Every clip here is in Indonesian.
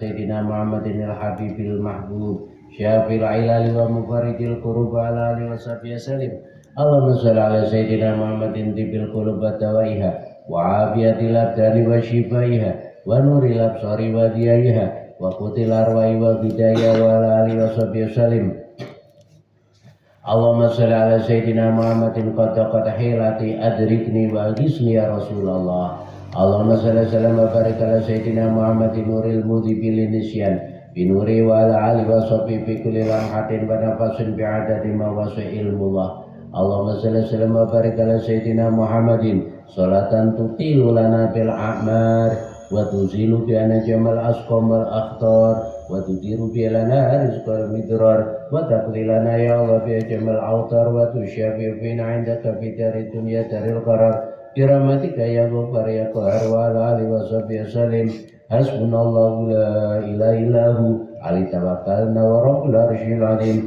sayyidina Muhammadin al-habibil mahbub syafil ilali wa mufarijil qurub ala alihi wa sahbihi salim. Allahumma shalli ala sayyidina Muhammadin tibil qulub wa dawaiha wa afiyatil abdani wa shifaiha wa nuril absari wa diyaiha wa qutil arwahi wa bidayah wa ala alihi wa sahbihi salim. Allahumma shalli ala sayyidina Muhammadin qad hilati adrikni wa agisni ya Rasulullah. Allahumma shalli wa barik ala sayyidina Muhammadin nuril mudhibil nisyan binuri wa ala alihi wa sahbihi fi kulli lamhatin wa nafasin bi'adadi ma wasi ilmullah. Allahumma shalli wa barik ala sayyidina Muhammadin salatan tutilu lana bil a'mar wa tuzilu bi ana jamal asqam wal akhtar wa tudiru bi lana rizqal midrar wa taqlilana ya Allah bi jamal autar wa tusyafi fina indaka fi dari dunya daril qarar birahmatika ya ghaffar ya qahar wa ala alihi wa sahbihi salim. Hasbunallahu la ilaha illahu alaihi tawakkalna wa rabbul arsyil azim.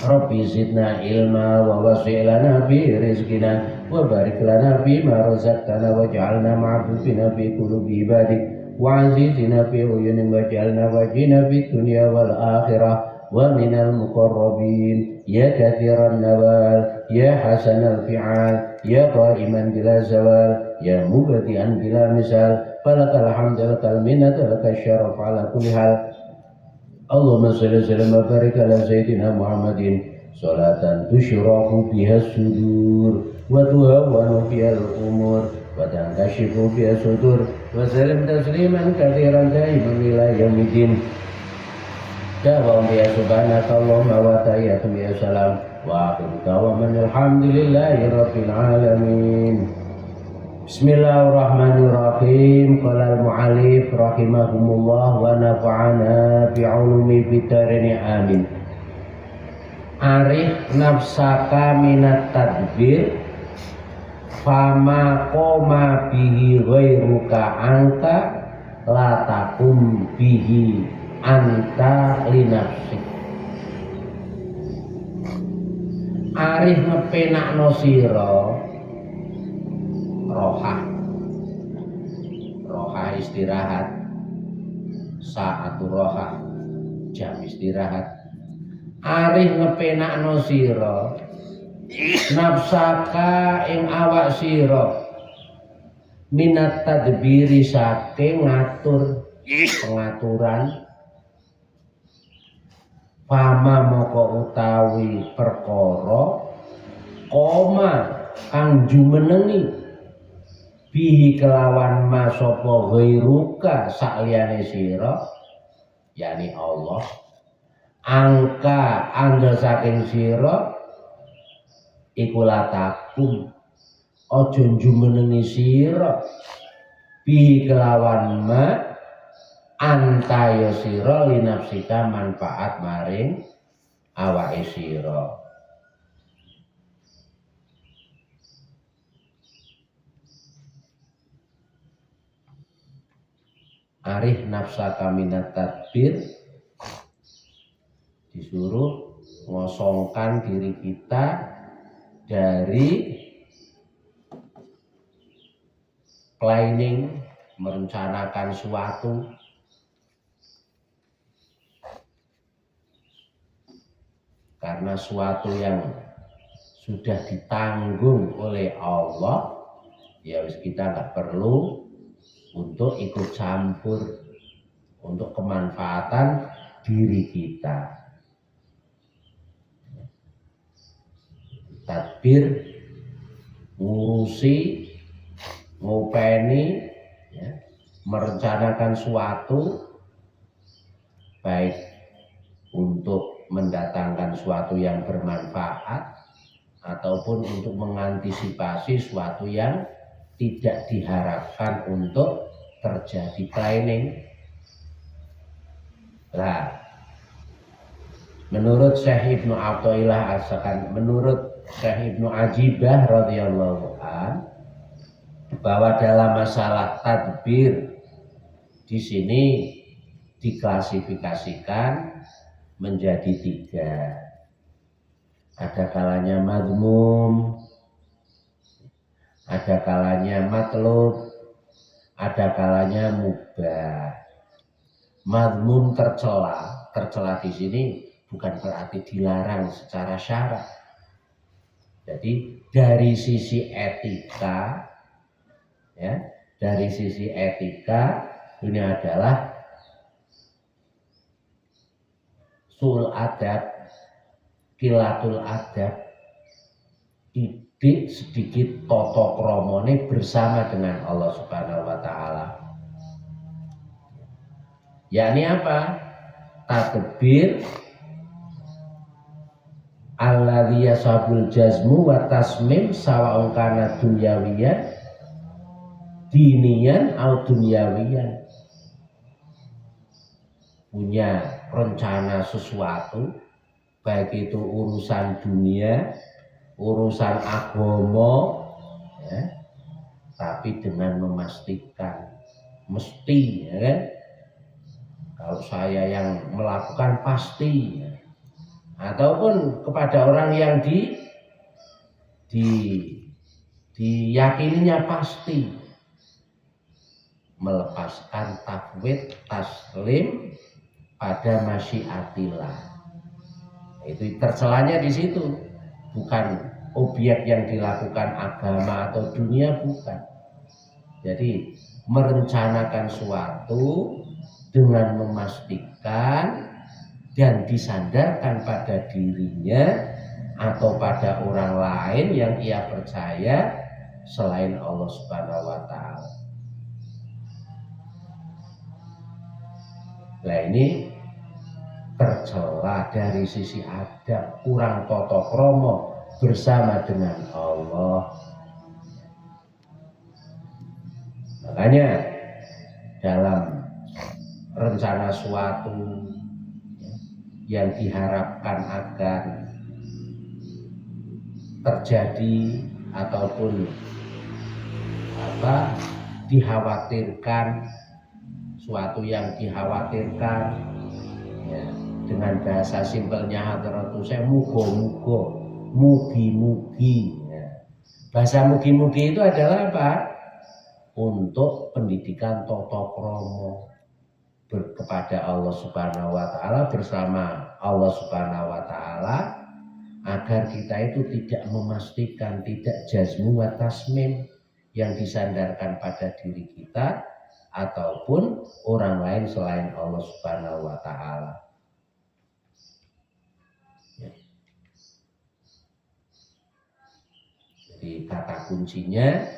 Rabbi zidna ilma wa wasi' lana fi rizqina wa barik lana fi ma razaqtana waj'alna ma'budina fi qulubi ibadik wa azizina fi uyunin waj'alna wajina fi dunya wal akhirah wa minal muqarrabin ya kathiran nawal ya hasanal fi'al ya qa'iman bila zawal ya mubadi'an bila misal falakal hamdal lakal minnatu lakal syaraf ala kulli hal. Allahumma shalli wa barik ala sayyidina Muhammadin salatan tusyrahu biha sudur wa tuhawwanu biha al-umur wa tankashifu biha sudur wa salim tasliman katsiran daiman ila yaumil dawam biha subhanaka Allahumma wa tahiyyatu biha salam wa akhiru da'wana alhamdulillahi rabbil alamin. Bismillahirrahmanirrahim. Qala al-mu'allif rahimahumullah wa nafa'ana bi'ulumi bidarini amin. Arif nafsaka minat tadbir fama qoma bihi ghairuka angka la takum bihi anta linafsik. Arif ngepenakno sira roha istirahat, saatu roha jam istirahat. Arif ngepenakno sira nafsaka ing awak sira minat tadbiri saking ngatur pengaturan pama moko utawi perkara koma kang jumenengi bihi kelawan ma sapa ghairuka sakliyane sira yani Allah angka anda saking sira iku latakum aja jumenengi sira bihi kelawan ma anta ya sira linafsika manfaat maring awake sira. Arif nafsaka minat tadbir disuruh ngosongkan diri kita dari planning, merencanakan suatu karena suatu yang sudah ditanggung oleh Allah ya kita nggak perlu untuk ikut campur untuk kemanfaatan diri kita. Tadbir ngurusi, ngopeni, ya, merencanakan suatu baik untuk mendatangkan suatu yang bermanfaat ataupun untuk mengantisipasi suatu yang tidak diharapkan untuk terjadi planning. Nah, menurut Syekh Ibnu Athaillah As-Sakan, menurut Syekh Ibnu Ajibah radhiyallahu an, bahwa dalam masalah tadbir di sini diklasifikasikan menjadi 3. Ada kalanya madmum, ada kalanya matlub, ada kalanya mubah. Madmun tercela. Tercela di sini bukan berarti dilarang secara syarak. Jadi dari sisi etika, ya, dari sisi etika ini adalah sul adab, kilatul adab, didik sedikit toto kromone bersama dengan Allah Subhanahu wa taala. Yakni apa? Tadbir alladzi yasabul jazmu wa tasmim sawa'un kana dunyawiyan dinian atau dunyawiyan. Punya rencana sesuatu, baik itu urusan dunia, urusan agama, ya, tapi dengan memastikan mesti, ya kan? Kalau saya yang melakukan pasti, ya. Ataupun kepada orang yang diyakininya pasti, melepaskan tafwid taslim pada masyiatillah. Itu tercelanya di situ, bukan objek yang dilakukan agama atau dunia, bukan. Jadi merencanakan suatu dengan memastikan dan disandarkan pada dirinya atau pada orang lain yang ia percaya selain Allah Subhanahu wa taala. Nah ini tercela dari sisi adab, kurang toto kromo bersama dengan Allah. Makanya dalam rencana suatu yang diharapkan akan terjadi ataupun dikhawatirkan, suatu yang dikhawatirkan, ya, dengan bahasa simpelnya hadratus saya mugo-mugo, mugi-mugi, ya. Bahasa mugi-mugi itu adalah apa? Untuk pendidikan toto kromo kepada Allah Subhanahu wa taala, bersama Allah Subhanahu wa taala, agar kita itu tidak memastikan, tidak jazmu wa tasmim yang disandarkan pada diri kita ataupun orang lain selain Allah Subhanahu wa taala. Ya. Jadi kata kuncinya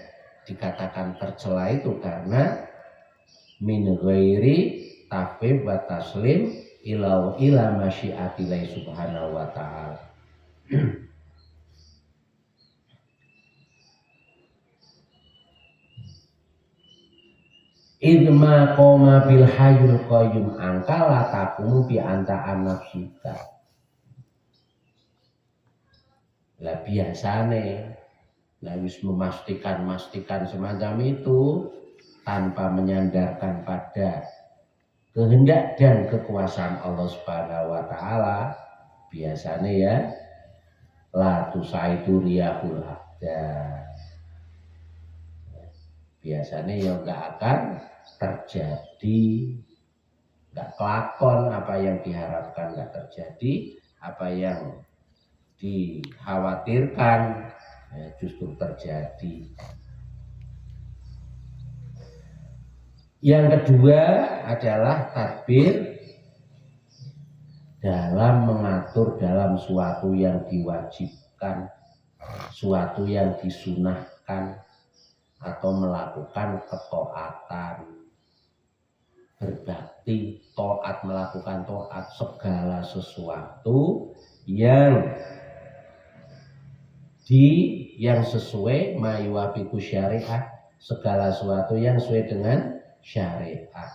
dikatakan tercela itu karena min ghairi tafwid wa taslim ila masyiatillah subhanahu wa ta'ala. Idma qoma bil hayyul qayyum angkala takumu bi anta nafsika. Lah biasane lah wis memastikan semacam itu tanpa menyandarkan pada kehendak dan kekuasaan Allah Subhanahu wa taala, biasanya ya la tusaidu riyahul abda, biasanya ya enggak akan terjadi, enggak kelakon apa yang diharapkan enggak terjadi, apa yang dikhawatirkan ya, justru terjadi. Yang kedua adalah tadbir dalam mengatur dalam suatu yang diwajibkan, suatu yang disunahkan, atau melakukan ketaatan, berbakti, taat, melakukan taat, segala sesuatu yang sesuai mayuwafiqu syariah, segala sesuatu yang sesuai dengan syariat,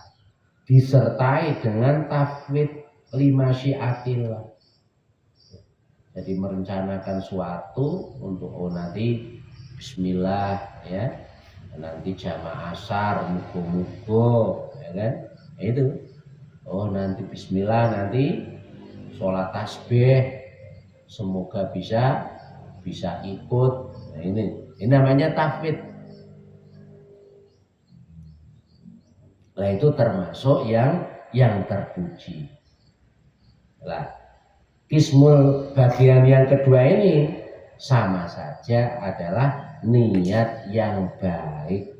disertai dengan tafwid lima syiatillah. Jadi merencanakan suatu untuk nanti bismillah ya, nanti jamaah asar mugo-mugo ya kan, itu nanti bismillah, nanti sholat tasbih semoga bisa ikut. Nah, ini namanya tafwid. Nah itu termasuk yang yang terpuji. Lah, kismul bagian yang kedua ini sama saja adalah niat yang baik.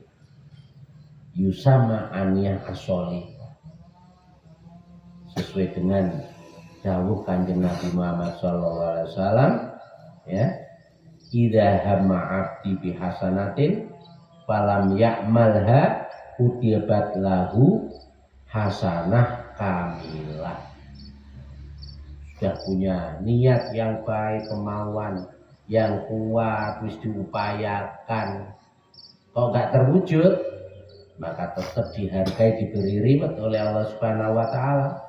Yusama aniyah as-sholih, sesuai dengan dawuh Kanjeng Nabi Muhammad SAW, ya, idza hamma 'abdi bihasanatin falam ya'malha kutibat lahu hasanah kamilah. Sudah punya niat yang baik, kemauan yang kuat, wis diupayakan, kok gak terwujud, maka tetap dihargai, diberi ridho oleh Allah Subhanahu wa Ta'ala,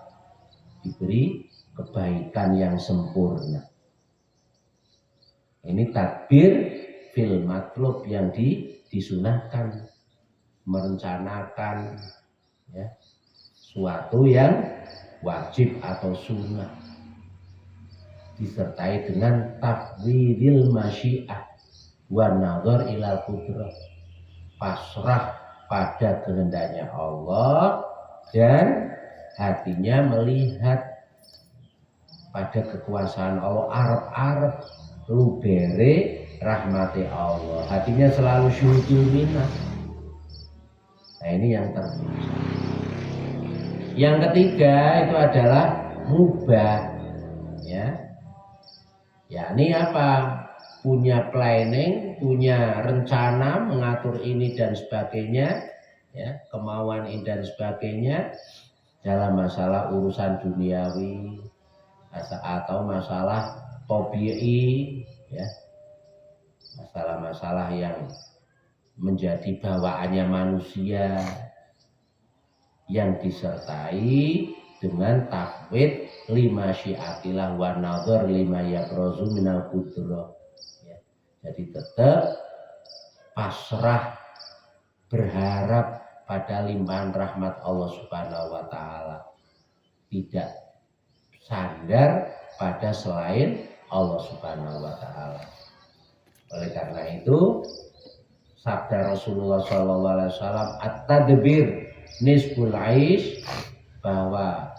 diberi kebaikan yang sempurna. Ini takbir fil matlub yang disunahkan, merencanakan, ya, suatu yang wajib atau sunnah, disertai dengan tafwidil masyiah wa nazar ilal qudrah, pasrah pada kehendaknya Allah dan hatinya melihat pada kekuasaan Allah, arep-arep lubere rahmati Allah, hatinya selalu syukur minah. Nah, ini yang terpuji. Yang ketiga itu adalah mubah, ya. Ya, ini apa? Punya planning, punya rencana, mengatur ini dan sebagainya, ya, kemauan ini dan sebagainya dalam masalah urusan duniawi atau masalah tabi'i, ya, masalah-masalah yang menjadi bawaannya manusia, yang disertai dengan tafwid lima syiatilah wa nazar lima yabrazu minal qudrah, ya. Jadi tetap pasrah, berharap pada limpahan rahmat Allah Subhanahu wa Ta'ala, tidak sandar pada selain Allah Subhanahu wa Ta'ala. Oleh karena itu sabda Rasulullah SAW, at-tadbir nisbul aish, bahwa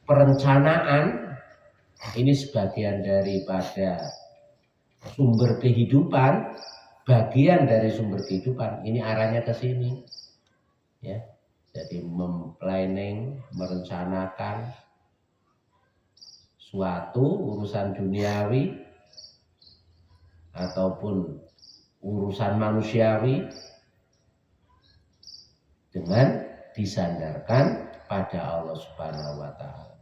perencanaan ini sebagian daripada sumber kehidupan, bagian dari sumber kehidupan. Ini arahnya ke sini, ya. Jadi memplanning, merencanakan suatu urusan duniawi ataupun urusan manusiawi dengan disandarkan pada Allah Subhanahu wa Ta'ala.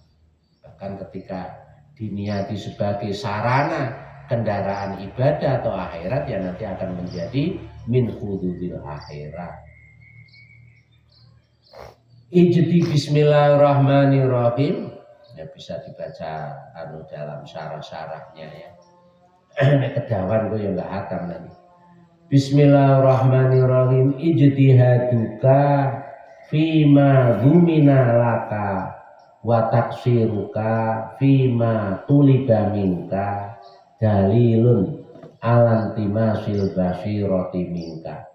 Bahkan ketika diniati sebagai sarana kendaraan ibadah atau akhirat, ya nanti akan menjadi min hududil akhirat. Ijti bismillahirrahmanirrahim, ya, bisa dibaca dalam syarah-syarahnya, ya. Kedawan gue yang gak hatam nanti. Bismillahirrahmanirrahim. Ijtihaduka fima dhumina laka wa taksiruka fima tuliba minka dalilun alantimasil basiroti minka.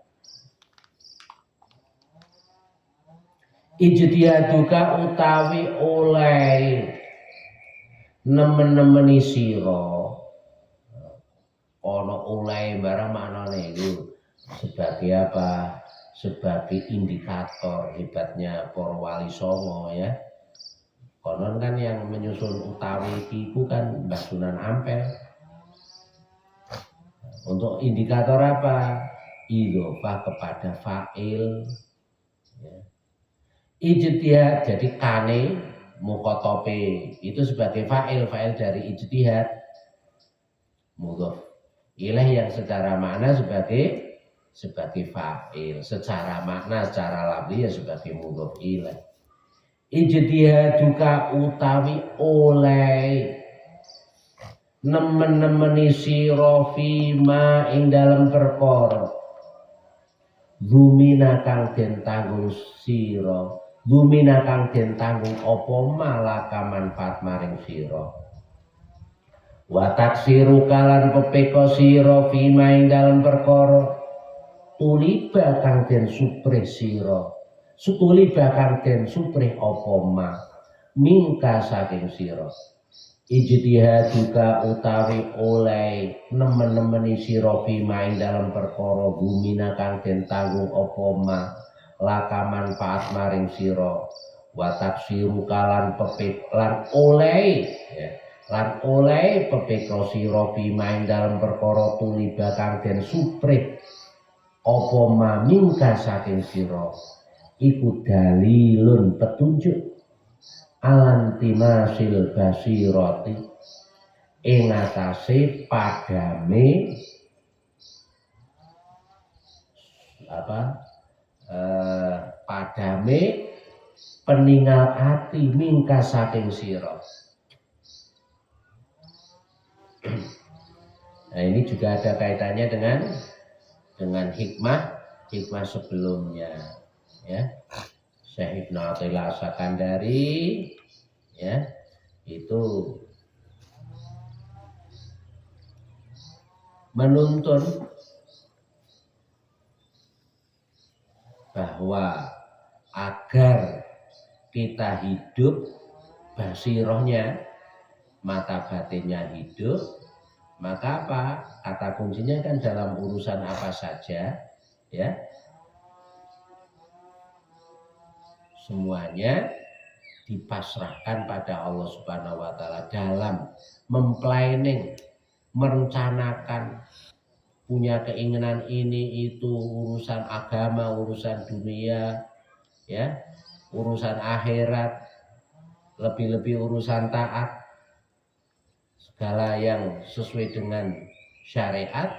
Ijtihaduka utawi oleh nemen-nemeni sira, ono oleh barang maknane itu sebagai apa? Sebagai indikator hebatnya para wali songo, ya. Konon kan yang menyusun utawi iku kan Mbah Sunan Ampel. Untuk indikator apa? Idhofah kepada fa'il, ya. Ijtihad, jadi kane mukhatope itu sebagai fa'il dari ijtihad. Mudhof ilaih yang secara makna sebagai fa'il, secara makna, secara lafzi ya sebagai mudhof ilaih. Ijtihaduka utawi oleh nemen-nemeni sira fima ing dalem perkara dzumina kang den tanggung sira, dzumina kang den tanggung apa malaka manfaat maring sira, wa taksiru kalan pepeka sira fima ing dalem perkara tuliba kang den suprih sira sutuli bakang den suprih apa ma mingka saking sira ijtihaduka utawi oleh nemen-nemeni sira main dalam perkara gumina kang den tanggung apa ma laka manfaat maring sira wa taksiru kalan pepit lan oleh ya, lan oleh pepekro sira main dalam perkara tuliba kang den suprih apa mamingka saking sira iku dalilun petunjuk alantimasil basirati ing atase padame padame peninggal ati mingka saking sira. Nah ini juga ada kaitannya dengan hikmah sebelumnya ya. Syekh Ibnu Athaillah Sakandari ya itu menuntun bahwa agar kita hidup basirohnya mata batinnya hidup, maka apa? Kata kuncinya kan dalam urusan apa saja ya. Semuanya dipasrahkan pada Allah Subhanahu wa taala dalam memplanning, merencanakan, punya keinginan ini itu urusan agama, urusan dunia ya, urusan akhirat, lebih-lebih urusan taat, segala yang sesuai dengan syariat,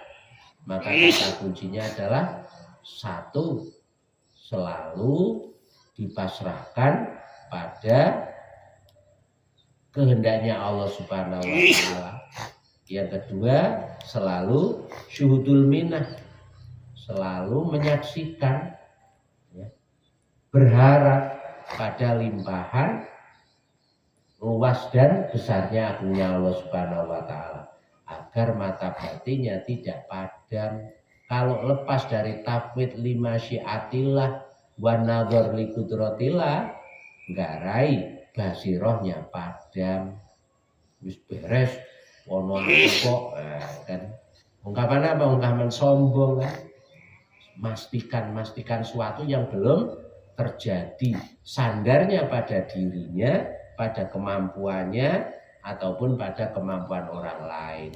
maka kata kuncinya adalah satu, selalu dipasrahkan pada kehendaknya Allah Subhanahu wa taala. Yang kedua, selalu syuhudul minah, selalu menyaksikan ya, berharap pada limpahan luas dan besarnya agungnya Allah Subhanahu wa taala agar mata batinnya tidak padam. Kalau lepas dari tafwid lima syiatillah wa nazar li qudratillah, nggarai basirohnya padam. Wis beres ono kok kan. Ungkapan apa? Ungkapan sombong kan. Mastikan suatu yang belum terjadi, sandarnya pada dirinya, pada kemampuannya ataupun pada kemampuan orang lain.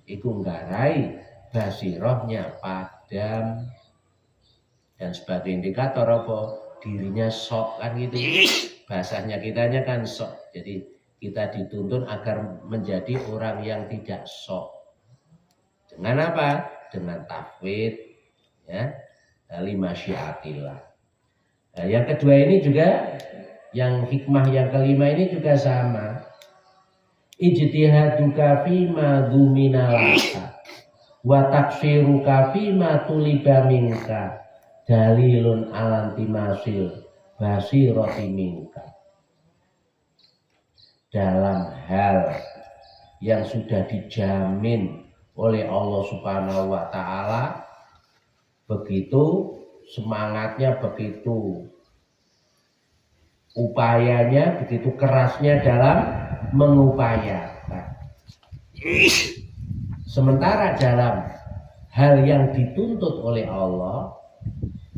Iku nggarai basirohnya padam. Dan sebagai indikator apa? Dirinya sok kan gitu. Bahasanya kitanya kan sok. Jadi kita dituntun agar menjadi orang yang tidak sok. Dengan apa? Dengan tafwid ya, lima syiatillah. Nah, yang kedua ini juga, yang hikmah yang kelima ini juga sama. Ijtihaduka fima dhumina laka wa taksiruka fima tuliba minka dalilun alantimasil basirati minka. Dalam hal yang sudah dijamin oleh Allah Subhanahu wa taala, begitu semangatnya, begitu upayanya, begitu kerasnya dalam mengupayakan. Sementara dalam hal yang dituntut oleh Allah,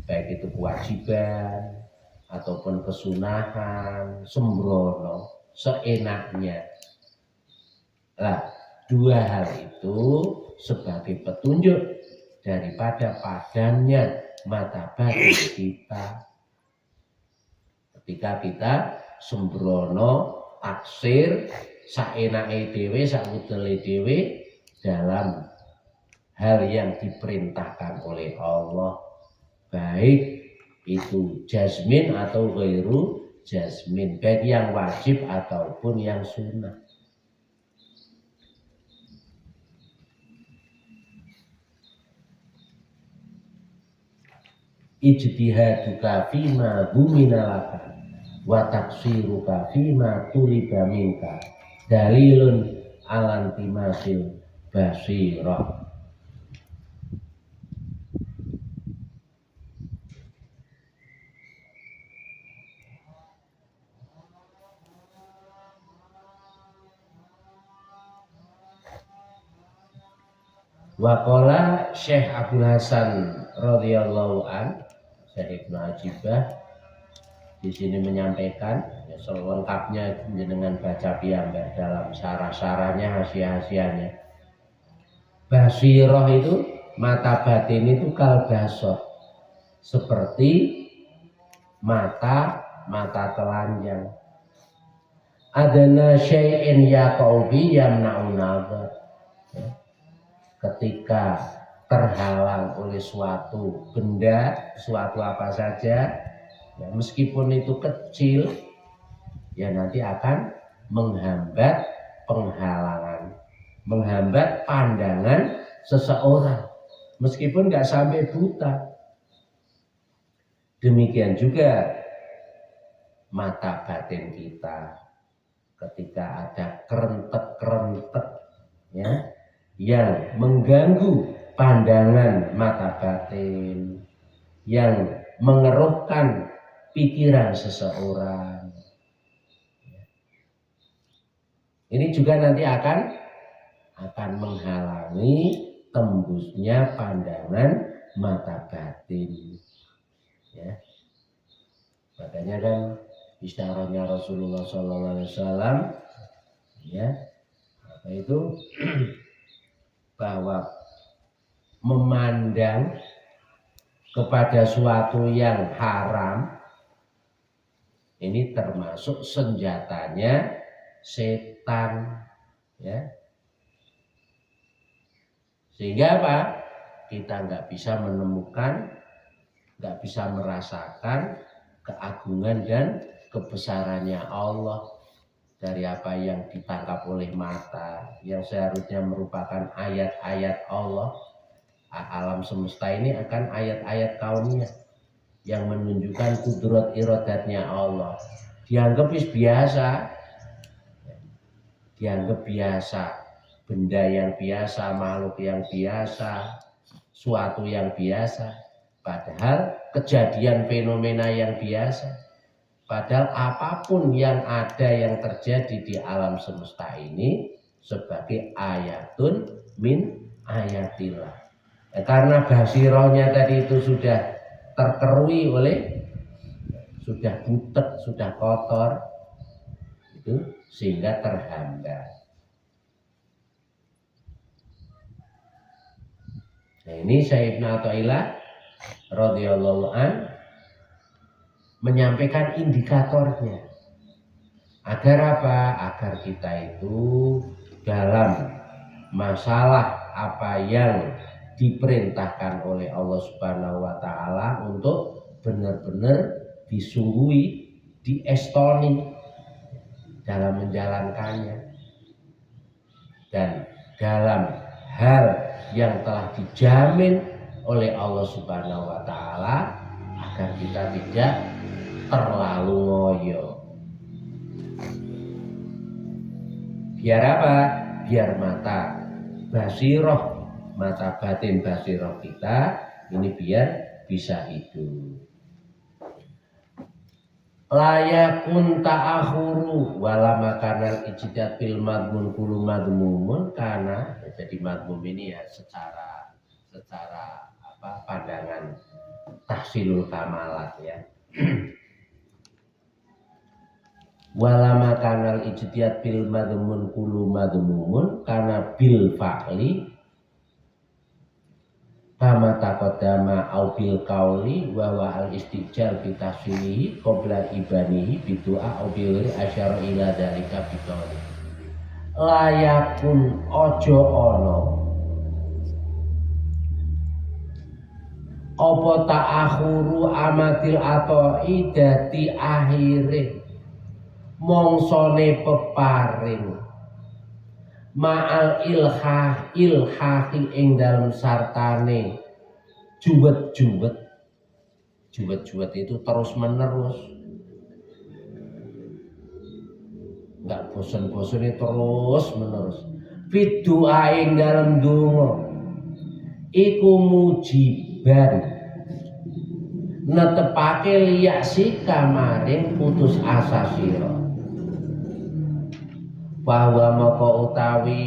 baik itu kewajiban ataupun kesunahan, sembrono, seenaknya. Nah, dua hal itu sebagai petunjuk daripada padamnya mata batin kita. Ketika kita sembrono, taksir, saenake dhewe, sakudele dhewe dalam hal yang diperintahkan oleh Allah, baik itu jazmin atau ghairu jazmin, baik yang wajib ataupun yang sunnah. Ijtihaduka fima dhumina laka wa taksiruka fima tuliba minka dalilun alantimasil basirah. Waqala Syekh Abdul Hasan radhiyallahu an, Syekh Ibnu Ajibah di sini menyampaikan ya, selengkapnya dengan baca piyambak dalam syarah-syarahnya, hasiah-hasiahnya. Basiroh itu mata batin itu kal basor, seperti mata telanjang. Adana syai'in yaqau bi yamna'un nazar. Ketika terhalang oleh suatu benda, suatu apa saja, ya, meskipun itu kecil, ya nanti akan menghambat penghalangan, menghambat pandangan seseorang, meskipun nggak sampai buta. Demikian juga mata batin kita, ketika ada kerentek-kerentek, ya, yang mengganggu pandangan mata batin, yang mengeruhkan pikiran seseorang, ini juga nanti akan menghalangi tembusnya pandangan mata batin, ya. Makanya kan isyaratnya Rasulullah SAW, ya, apa itu bahwa memandang kepada suatu yang haram ini termasuk senjatanya setan, ya. Sehingga apa? Kita nggak bisa menemukan, nggak bisa merasakan keagungan dan kebesarannya Allah dari apa yang ditangkap oleh mata, yang seharusnya merupakan ayat-ayat Allah. Alam semesta ini akan ayat-ayat kauniyah yang menunjukkan kudrat iradatnya Allah. Dianggap biasa, dianggap biasa, benda yang biasa, makhluk yang biasa, suatu yang biasa, padahal kejadian fenomena yang biasa. Padahal apapun yang ada yang terjadi di alam semesta ini sebagai ayatun min ayatillah. Karena basirohnya tadi itu sudah terkerui oleh, sudah butek, sudah kotor, itu sehingga terhambat. Nah ini Syekh Ibnu Athaillah radhiyallahu an menyampaikan indikatornya. Agar apa? Agar kita itu dalam masalah apa yang diperintahkan oleh Allah Subhanahu wa taala untuk benar-benar disunggui, diestoni dalam menjalankannya. Dan dalam hal yang telah dijamin oleh Allah Subhanahu wa taala agar kita tidak terlalu ngoyo. Biar apa? Biar mata basiroh, mata batin basiroh kita ini biar bisa hidup. Layakun ta'akhuru wala makanal ijtihad fil madmun kulu madmumun, karena jadi madmum ini ya secara apa pandangan tahsilul kamalat, ya. Wala makanal ijtihad fil madmun kulu madmumun, karena bil fa'li kama taqaddama au bil qauli wa al istijal bi tasfihi qabla ibanihi bi du'a au bil asyara ila dzalika bi qauli. Layakun ojo ono apa ta'akhuru amatil atoi dadi akhire mongsone peparing ma'al ilhahi ing dalam sartane juwet itu terus menerus, nggak bosan-bosan, terus menerus. Fidu'a ing dalam donga iku mujiban netepake liyak sika maring putus asa sira. Bahwa moko utawi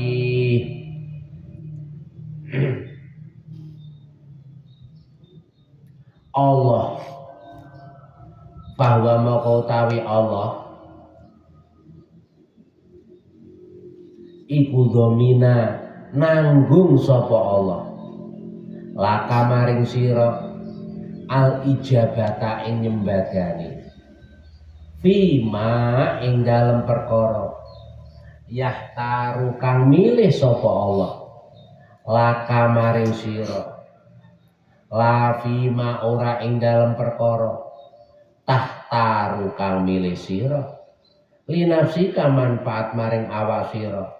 Allah bahwa moko utawi Allah iku domina nanggung sapa Allah laka maring sira al ijabata ing nyembadani fima ing dalem perkara yahtaru kang milih sapa Allah laka maring sira la fima ora ing dalem perkara tahtaru kang milih sira linafsika manfaat maring awak sira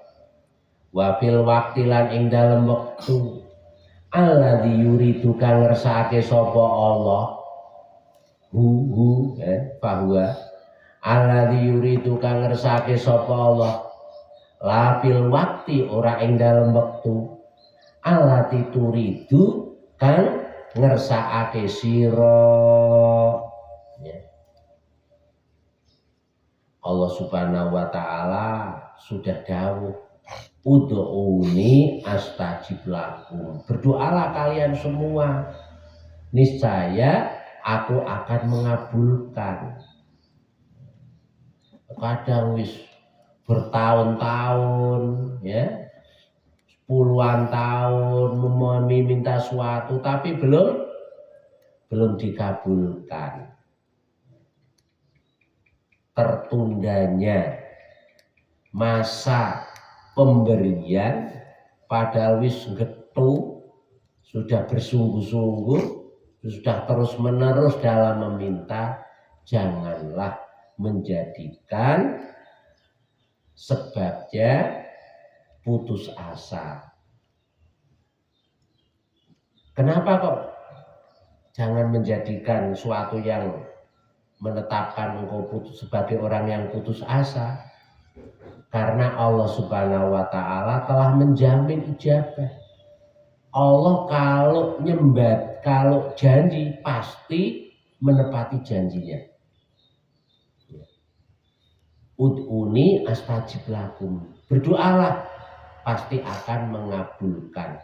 wa fil waqti lan ing dalem wektu alladzi yuridu kang ngersakake sapa Allah bahwa alladzi yuridu kang ngersakake sapa Allah la fil waqti ora ing dalem wektu allati turidu kang ngersakake sira ya. Allah Subhanahu wa taala sudah dawuh ud'uni astajib lakum. Berdoalah kalian semua, niscaya aku akan mengabulkan. Kadang wis bertahun-tahun ya, puluhan tahun meminta suatu tapi belum dikabulkan. Tertundanya masa pemberian padahal wis getu sudah bersungguh-sungguh sudah terus-menerus dalam meminta, janganlah menjadikan sebabnya putus asa. Kenapa kok jangan menjadikan suatu yang menetapkan engkau putus sebagai orang yang putus asa? Karena Allah Subhanahu wa taala telah menjamin ijabah. Allah kalau janji pasti menepati janjinya. Ud'uni astajib lakum. Berdoalah pasti akan mengabulkan.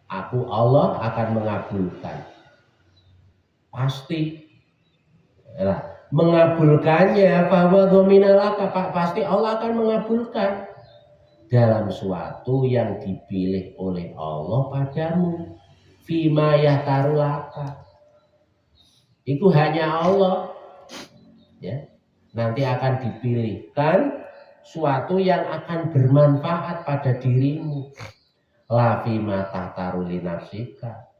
Aku Allah akan mengabulkan. Pasti. Nah, mengabulkannya bahwa dominalaka pasti Allah akan mengabulkan dalam suatu yang dipilih oleh Allah padamu fima yahtarulaka itu hanya Allah ya nanti akan dipilihkan suatu yang akan bermanfaat pada dirimu la fima tahtaruli nafsika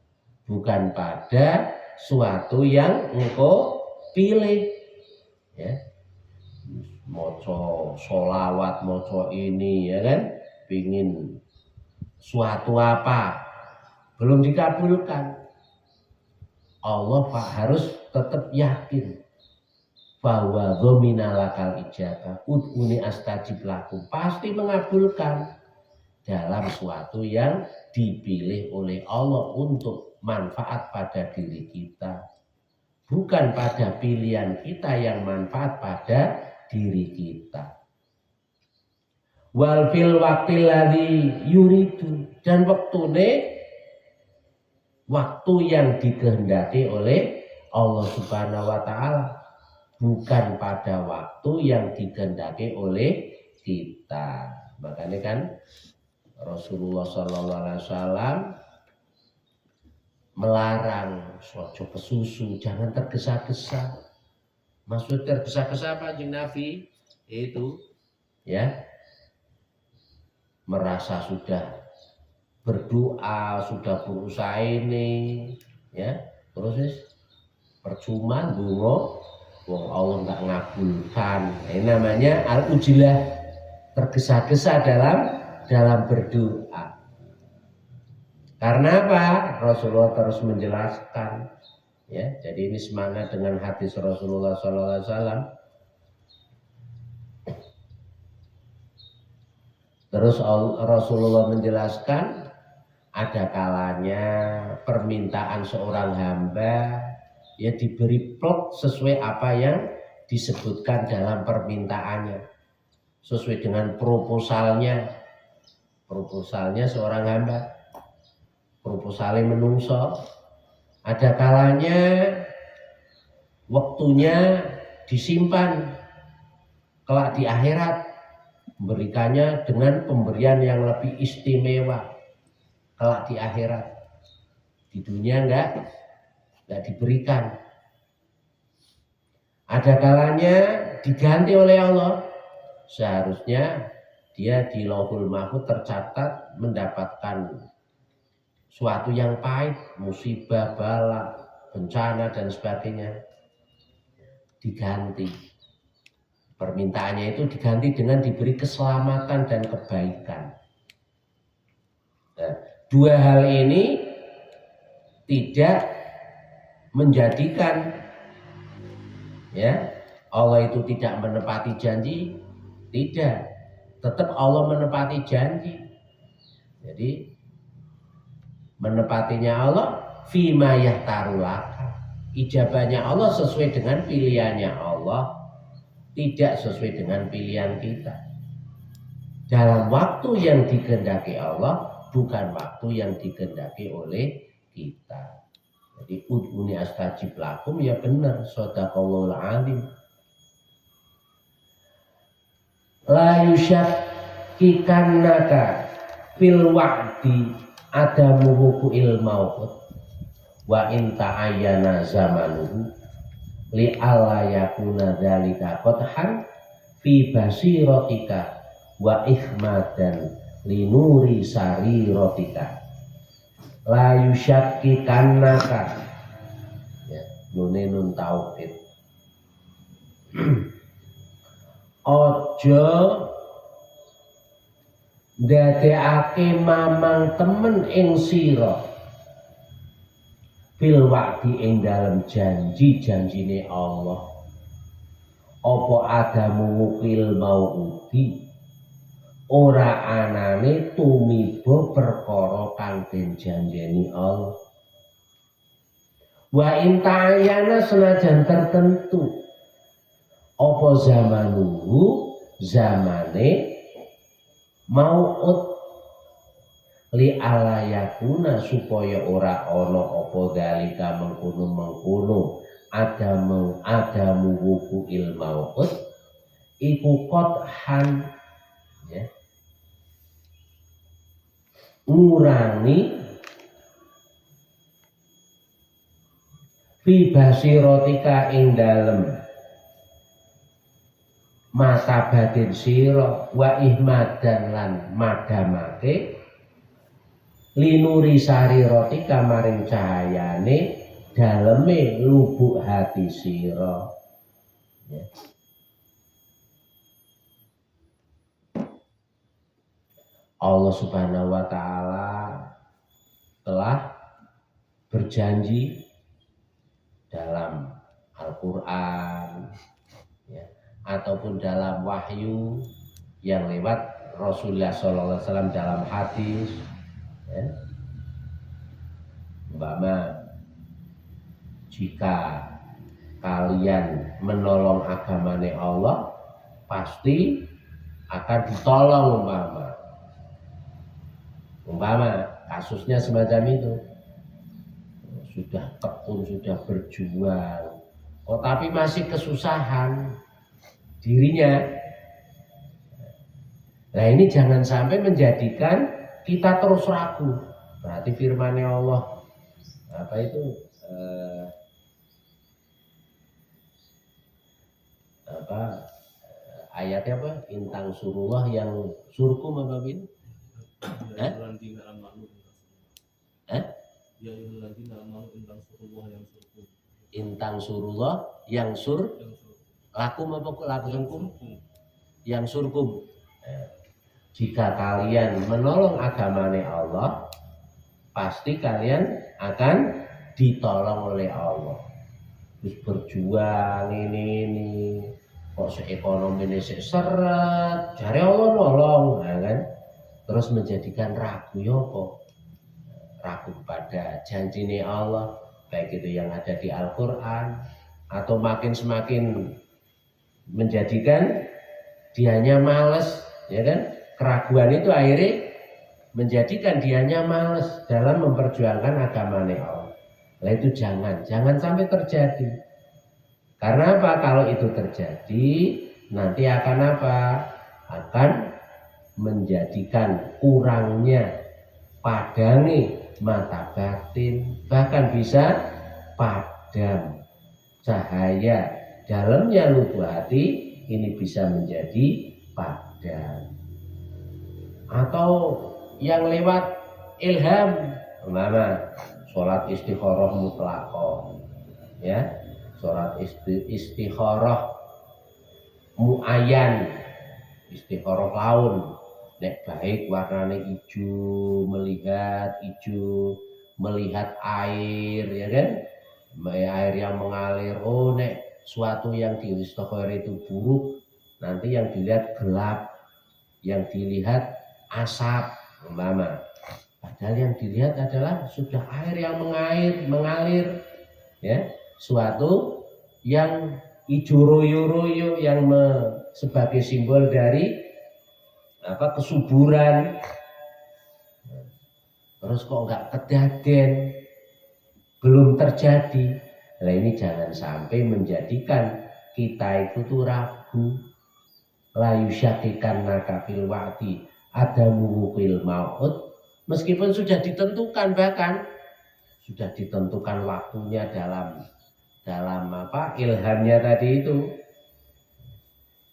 bukan pada suatu yang engkau pilih ya moco sholawat moco ini ya kan pingin suatu apa belum dikabulkan Allah Pak harus tetap yakin bahwa dominalakal ijabah ud'uni astajib lakum pasti mengabulkan dalam suatu yang dipilih oleh Allah untuk manfaat pada diri kita bukan pada pilihan kita yang manfaat pada diri kita. Wal fil waqtil ladzi yuridu dan waktu yang dikehendaki oleh Allah Subhanahu wa taala bukan pada waktu yang dikehendaki oleh kita. Makanya kan Rasulullah sallallahu alaihi wasallam melarang sojo pesusu, jangan tergesa-gesa. Maksud tergesa-gesa apa Kanjeng Nabi? Itu ya merasa sudah berdoa, sudah berusaha ini ya, terus percuma donga wong Allah enggak ngabulkan. Ini namanya al-ujilah, tergesa-gesa dalam berdoa. Karena apa? Rasulullah terus menjelaskan ya. Jadi ini semangat dengan hadis Rasulullah SAW. Terus Rasulullah menjelaskan ada kalanya permintaan seorang hamba ya diberi plot sesuai apa yang disebutkan dalam permintaannya. Sesuai dengan proposalnya seorang hamba. Proposalnya menungso Ada kalanya waktunya disimpan kelak di akhirat, memberikannya dengan pemberian yang lebih istimewa kelak di akhirat. Di dunia enggak diberikan. Ada kalanya diganti oleh Allah. Seharusnya dia di Lauhul Mahfuz tercatat mendapatkan suatu yang pahit, musibah, bala, bencana dan sebagainya. Diganti. Permintaannya itu diganti dengan diberi keselamatan dan kebaikan. Nah, dua hal ini tidak menjadikan Allah itu tidak menepati janji, tidak. Tetap Allah menepati janji. Jadi menepatinya Allah fima yahtarulaka. Ijabahnya Allah sesuai dengan pilihannya Allah, tidak sesuai dengan pilihan kita. Dalam waktu yang dikehendaki Allah, bukan waktu yang dikehendaki oleh kita. Jadi ud'uni astajib lakum, ya benar, shadaqallahul azim. La yusyakkikannaka fil wa'di adamu wuqu'il maut wa in ta'ayyana zamanuhu li alla yakuna dzalika qadhan fi basiratika wa ikhmadan li nuri sariratika. La yusyakkikannaka, nun tauhid. Ojo ndadekake mamang temen ing sira fil wa'di ing dalem janji-janjine Allah. Apa adamu wukil mau'udi, ora anane tumiba perkara kang den janjeni Allah. Wa intayana senajan tertentu apa zamanuhu, zamane mau'ud, li alayakuna supaya ora ana apa dalika mengkono adamu wuku il mau'ud iku qadhan, ngurangi fi basiratika ing dalem mata batin sira wa ihmadan lan madhamake linuri sariratika maring cahayane daleme lubuk hati sira. Allah Subhanahu wa ta'ala telah berjanji dalam Al-Quran, ataupun dalam wahyu yang lewat Rasulullah SAW dalam hadis, umpama jika kalian menolong agamane Allah pasti akan ditolong. Umpama kasusnya semacam itu, sudah tekun, sudah berjuang, tapi masih kesusahan dirinya. Nah, ini jangan sampai menjadikan kita terus ragu. Berarti firman-Nya Allah apa itu ayatnya apa? Intang surullah yang surkum apa bin? Intang surullah yang sur lakum apa lakum yang surkum. Jika kalian menolong agamane Allah, pasti kalian akan ditolong oleh Allah. Terus berjuang ini kok seekonomi ini seret, cari Allah nolong, kan? Terus menjadikan ragu, ragu pada janji Allah, baik itu yang ada di Al-Quran, atau semakin menjadikan dianya males, kan? Keraguan itu akhirnya menjadikan dianya males dalam memperjuangkan agamanya Allah. Nah itu jangan sampai terjadi. Karena apa? Kalau itu terjadi, nanti akan apa? Akan menjadikan kurangnya padangi mata batin, bahkan bisa padam cahaya dalamnya lubuk hati ini bisa menjadi padam. Atau yang lewat ilham, mana sholat istikharah mutlaqah, ya, sholat istikharah muayyan, istikharah laun, nek baik warnanya hijau, melihat air, ya kan, air yang mengalir. Oh, nek suatu yang di istikharah itu buruk, nanti yang dilihat gelap, yang dilihat asap, umpama. Padahal yang dilihat adalah sudah air yang mengalir, ya, suatu yang hijau royo-royo yang sebagai simbol dari apa, kesuburan. Terus kok nggak kedaden, belum terjadi. Nah ini jangan sampai menjadikan kita itu tuh ragu. Layu syakikan nakafil wa'di ada muwukil maut, meskipun sudah ditentukan, bahkan sudah ditentukan waktunya dalam apa ilhamnya tadi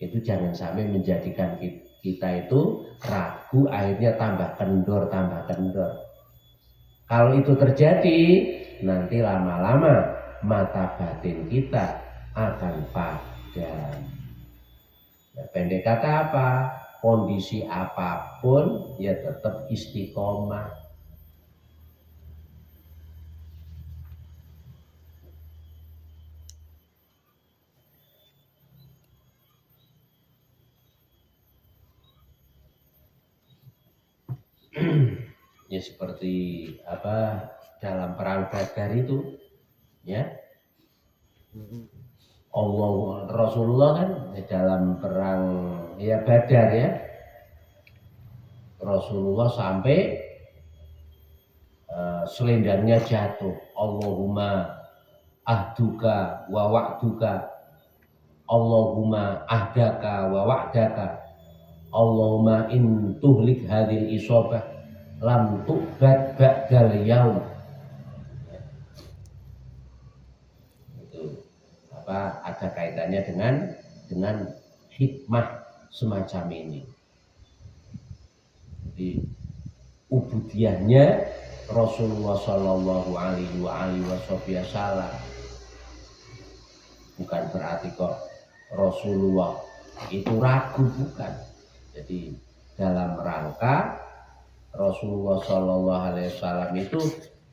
itu jangan sampai menjadikan kita itu ragu, akhirnya tambah kendor. Kalau itu terjadi, nanti lama-lama mata batin kita akan padam. Nah, pendek kata apa? Kondisi apapun ya tetap istiqomah. Ya seperti apa dalam perang Badar itu, ya. Rasulullah kan dalam perang ya Badar, ya, Rasulullah sampai selendangnya jatuh. Allahumma ahduka wa wa'duka, Allahumma ahdaka wa wa'daka, Allahumma in tuhlik hadhil isobah lam tu'bad ba'dal yaum. Itu apa, ada kaitannya dengan hikmah semacam ini. Jadi ubudiyahnya Rasulullah Shallallahu Alaihi Wasallam bukan berarti kok Rasulullah itu ragu, bukan. Jadi dalam rangka Rasulullah Shallallahu Alaihi Wasallam itu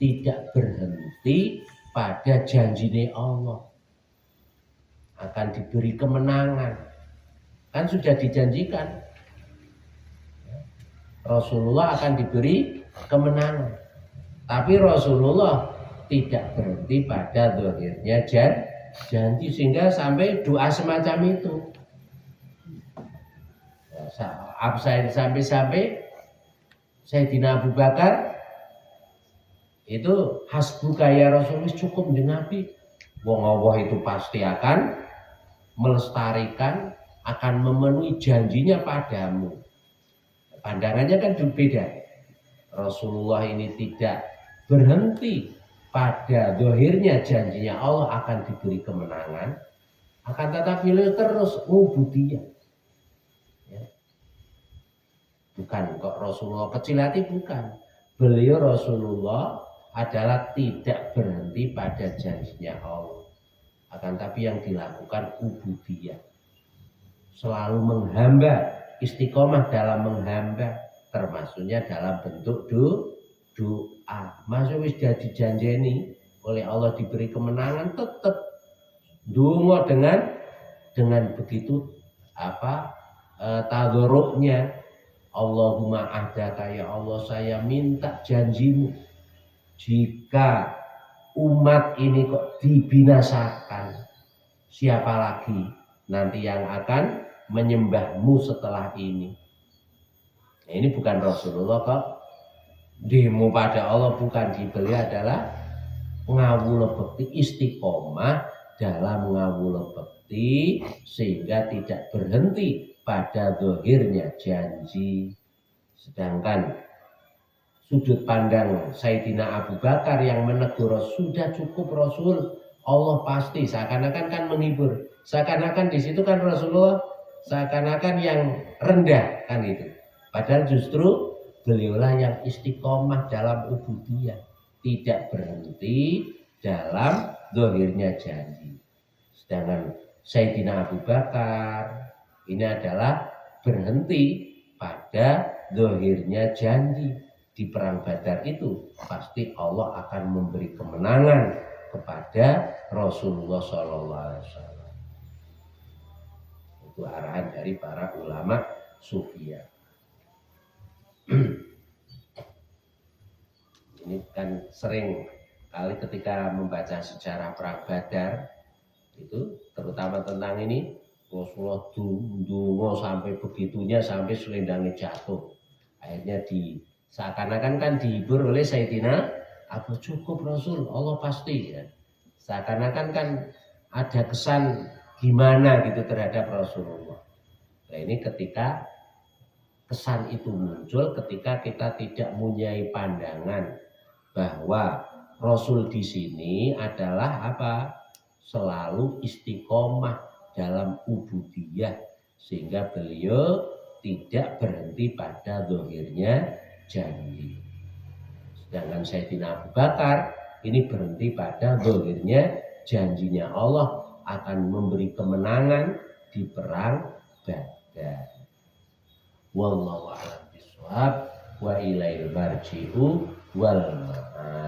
tidak berhenti pada janjinya Allah akan diberi kemenangan. Kan sudah dijanjikan Rasulullah akan diberi kemenangan. Tapi Rasulullah tidak berhenti pada zahirnya janji, sehingga sampai doa semacam itu. Sampai Sayyidina Abu Bakar itu hasbuka ya Rasulullah, cukup di Nabi. Wong Allah itu pasti akan melestarikan, akan memenuhi janjinya padamu. Pandangannya kan berbeda. Rasulullah ini tidak berhenti pada zahirnya janjinya Allah akan diberi kemenangan, akan tetapi beliau terus ubudiyah. Ya. Bukan kok Rasulullah kecil hati, bukan. Beliau Rasulullah adalah tidak berhenti pada janjinya Allah, akan tapi yang dilakukan ubudiyah, selalu menghamba, istiqomah dalam menghamba, termasuknya dalam bentuk doa. Masuk wis jadi janjeni oleh Allah diberi kemenangan, tetap donga dengan begitu apa tadarruknya. Allahumma ahdaka, ya Allah saya minta janjimu, jika umat ini kok dibinasakan, siapa lagi nanti yang akan menyembahmu setelah ini? Nah, ini bukan Rasulullah kok demo pada Allah, bukan. Beliau adalah ngawula bekti, istiqomah dalam ngawula bekti sehingga tidak berhenti pada zahirnya janji. Sedangkan sudut pandang Sayyidina Abu Bakar yang menegur sudah cukup Rasul, Allah pasti, seakan-akan kan menghibur, seakan-akan di situ kan Rasulullah seakan-akan yang rendah kan itu. Padahal justru beliaulah yang istiqomah dalam ubudiyah, tidak berhenti dalam zahirnya janji. Sedangkan Sayyidina Abu Bakar ini adalah berhenti pada zahirnya janji. Di perang Badar itu pasti Allah akan memberi kemenangan kepada Rasulullah SAW. Itu arahan dari para ulama Sufiyah. Ini kan sering kali ketika membaca sejarah perang Badar itu, terutama tentang ini, Rasulullah dungo sampai begitunya, sampai selendangnya jatuh. Akhirnya seakan-akan kan dihibur oleh Sayyidina Abu, cukup Rasul, Allah pasti ya. Seakan-akan kan ada kesan gimana gitu terhadap Rasulullah. Nah ini ketika kesan itu muncul, ketika kita tidak mempunyai pandangan bahwa Rasul di sini adalah apa? Selalu istiqomah dalam ubudiyah, sehingga beliau tidak berhenti pada zahirnya janji. Sedangkan Sayyidina Abu Bakar ini berhenti pada zahirnya janjinya Allah akan memberi kemenangan di perang Badar. Wallahu a'lam bishawab wa ilaihil marji'u wal ma'ab.